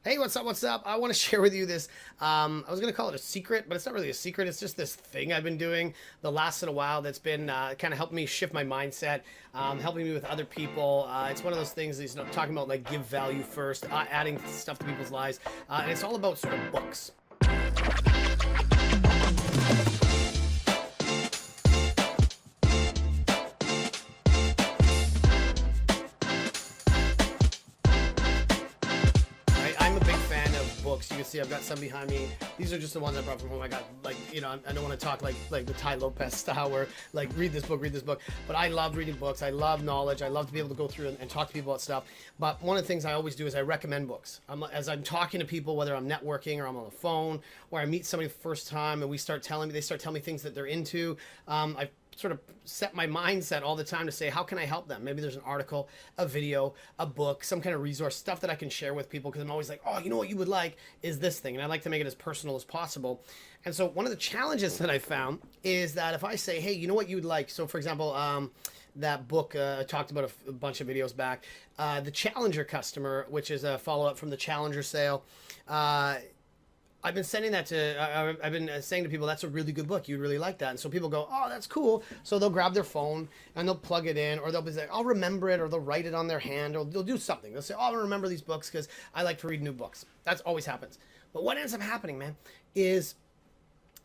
Hey, what's up? What's up? I want to share with you this. I was going to call it a secret, but it's not really a secret. It's just this thing I've been doing the last little while that's been kind of helping me shift my mindset, helping me with other people. It's one of those things that talking about like give value first, adding stuff to people's lives. And it's all about sort of books. I'm a big fan of books. You can see I've got some behind me. These are just the ones I brought from home. I got I don't want to talk like the Ty Lopez style where like read this book. But I love reading books. I love knowledge. I love to be able to go through and talk to people about stuff. But one of the things I always do is I recommend books. As I'm talking to people, whether I'm networking or I'm on the phone or I meet somebody for the first time and they start telling me things that they're into. I sort of set my mindset all the time to say, how can I help them? Maybe there's an article, a video, a book, some kind of resource, stuff that I can share with people, because I'm always like, oh, you know what you would like is this thing. And I like to make it as personal as possible. And so one of the challenges that I found is that if I say, hey, you know what you would like? So for example, that book I talked about a bunch of videos back, the Challenger customer, which is a follow-up from the Challenger sale. I've been sending that to, I've been saying to people, that's a really good book. You'd really like that. And so people go, oh, that's cool. So they'll grab their phone and they'll plug it in, or they'll be like, I'll remember it, or they'll write it on their hand, or they'll do something. They'll say, oh, I'll remember these books because I like to read new books. That's always happens. But what ends up happening, man, is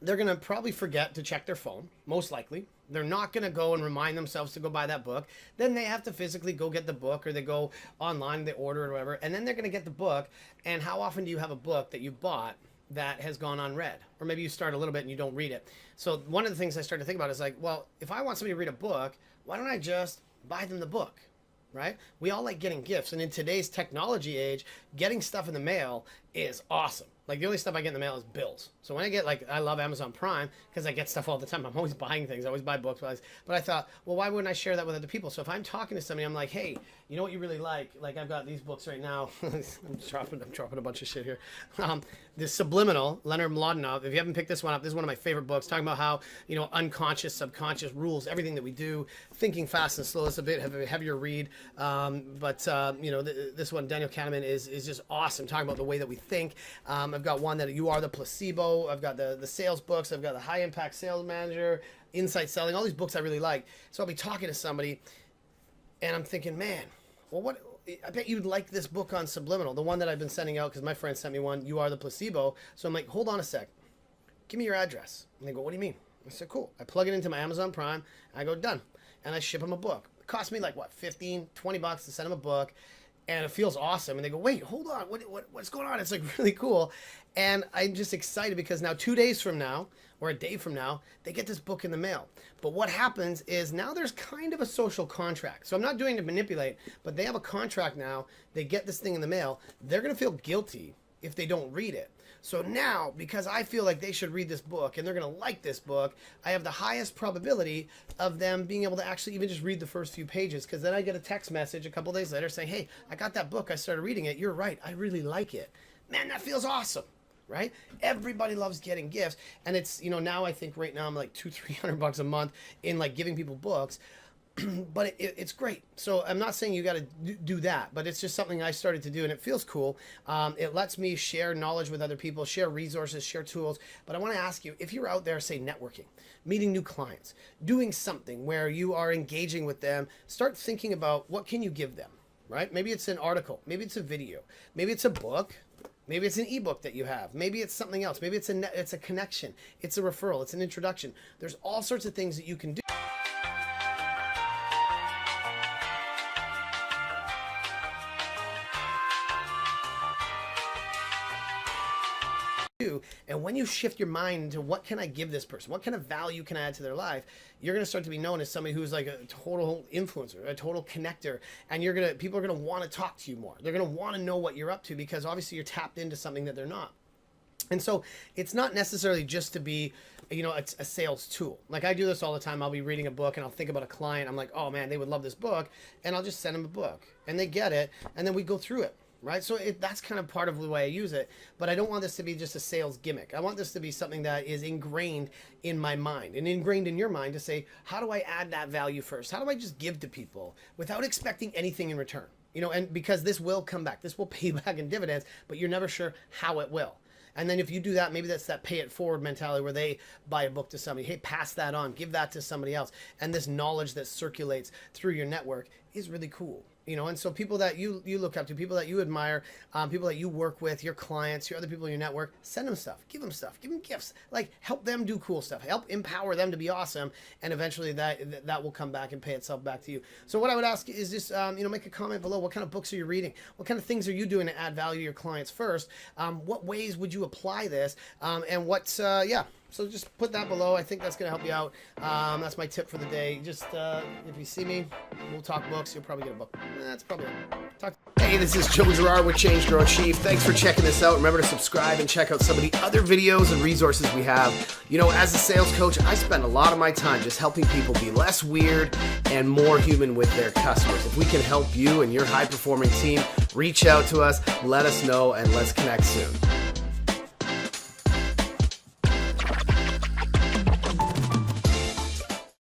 they're going to probably forget to check their phone, most likely. They're not going to go and remind themselves to go buy that book. Then they have to physically go get the book, or they go online, they order it or whatever, and then they're going to get the book. And how often do you have a book that you bought that has gone unread? Or maybe you start a little bit and you don't read it. So one of the things I started to think about is like, well, if I want somebody to read a book, why don't I just buy them the book? Right? We all like getting gifts. And in today's technology age, getting stuff in the mail is awesome. Like the only stuff I get in the mail is bills. So when I get I love Amazon Prime because I get stuff all the time. I'm always buying things. I always buy books. But I thought, well, why wouldn't I share that with other people? So if I'm talking to somebody, I'm like, hey, you know what you really like? Like I've got these books right now. I'm dropping a bunch of shit here. The Subliminal, Leonard Mlodinow. If you haven't picked this one up, this is one of my favorite books, talking about how, unconscious, subconscious rules everything that we do. Thinking Fast and Slow. It's a bit heavier read. This one, Daniel Kahneman, is just awesome, talking about the way that we think. I've got one that You Are the Placebo. I've got the sales books. I've got the High Impact Sales Manager, Insight Selling, all these books I really like. So I'll be talking to somebody and I'm thinking, man, well, I bet you'd like this book on Subliminal, the one that I've been sending out because my friend sent me one, You Are the Placebo. So I'm like, hold on a sec. Give me your address. And they go, what do you mean? I said, cool. I plug it into my Amazon Prime. I go, done. And I ship them a book. It cost me like, what, 15, 20 bucks to send them a book. And it feels awesome. And they go, wait, hold on. What's going on? It's like really cool. And I'm just excited because now 2 days from now, or a day from now, they get this book in the mail. But what happens is now there's kind of a social contract. So I'm not doing to manipulate, but they have a contract now. They get this thing in the mail. They're going to feel guilty if they don't read it. So now, because I feel like they should read this book and they're going to like this book, I have the highest probability of them being able to actually even just read the first few pages, because then I get a text message a couple days later saying, hey, I got that book. I started reading it. You're right. I really like it. Man, that feels awesome. Right? Everybody loves getting gifts. And it's, now I think right now I'm like $200-300 a month in like giving people books. But it's great. So I'm not saying you got to do that, but it's just something I started to do and it feels cool. It lets me share knowledge with other people, share resources, share tools. But I want to ask you, if you're out there, say, networking, meeting new clients, doing something where you are engaging with them, start thinking about what can you give them, right? Maybe it's an article, maybe it's a video, maybe it's a book. Maybe it's an ebook that you have. Maybe it's something else. Maybe it's a connection. It's a referral. It's an introduction. There's all sorts of things that you can do. And when you shift your mind into what can I give this person, what kind of value can I add to their life, you're going to start to be known as somebody who's like a total influencer, a total connector, and people are going to want to talk to you more. They're going to want to know what you're up to because obviously you're tapped into something that they're not. And so it's not necessarily just to be, it's a sales tool. Like I do this all the time. I'll be reading a book and I'll think about a client. I'm like, oh man, they would love this book. And I'll just send them a book and they get it. And then we go through it. Right? So that's kind of part of the way I use it, but I don't want this to be just a sales gimmick. I want this to be something that is ingrained in my mind and ingrained in your mind to say, how do I add that value first? How do I just give to people without expecting anything in return? and because this will come back, this will pay you back in dividends, but you're never sure how it will. And then if you do that, maybe that's that pay it forward mentality where they buy a book to somebody. Hey, pass that on, give that to somebody else. And this knowledge that circulates through your network is really cool. And so people that you look up to, people that you admire, people that you work with, your clients, your other people in your network, send them stuff, give them gifts, like help them do cool stuff, help empower them to be awesome. And eventually that will come back and pay itself back to you. So what I would ask is just, make a comment below. What kind of books are you reading? What kind of things are you doing to add value to your clients first? What ways would you apply this? And what's, So just put that below. I think that's going to help you out. That's my tip for the day. Just if you see me, we'll talk books. You'll probably get a book. That's probably it. Hey, this is Joe Girard with Change Grow Achieve. Thanks for checking this out. Remember to subscribe and check out some of the other videos and resources we have. As a sales coach, I spend a lot of my time just helping people be less weird and more human with their customers. If we can help you and your high-performing team, reach out to us, let us know, and let's connect soon.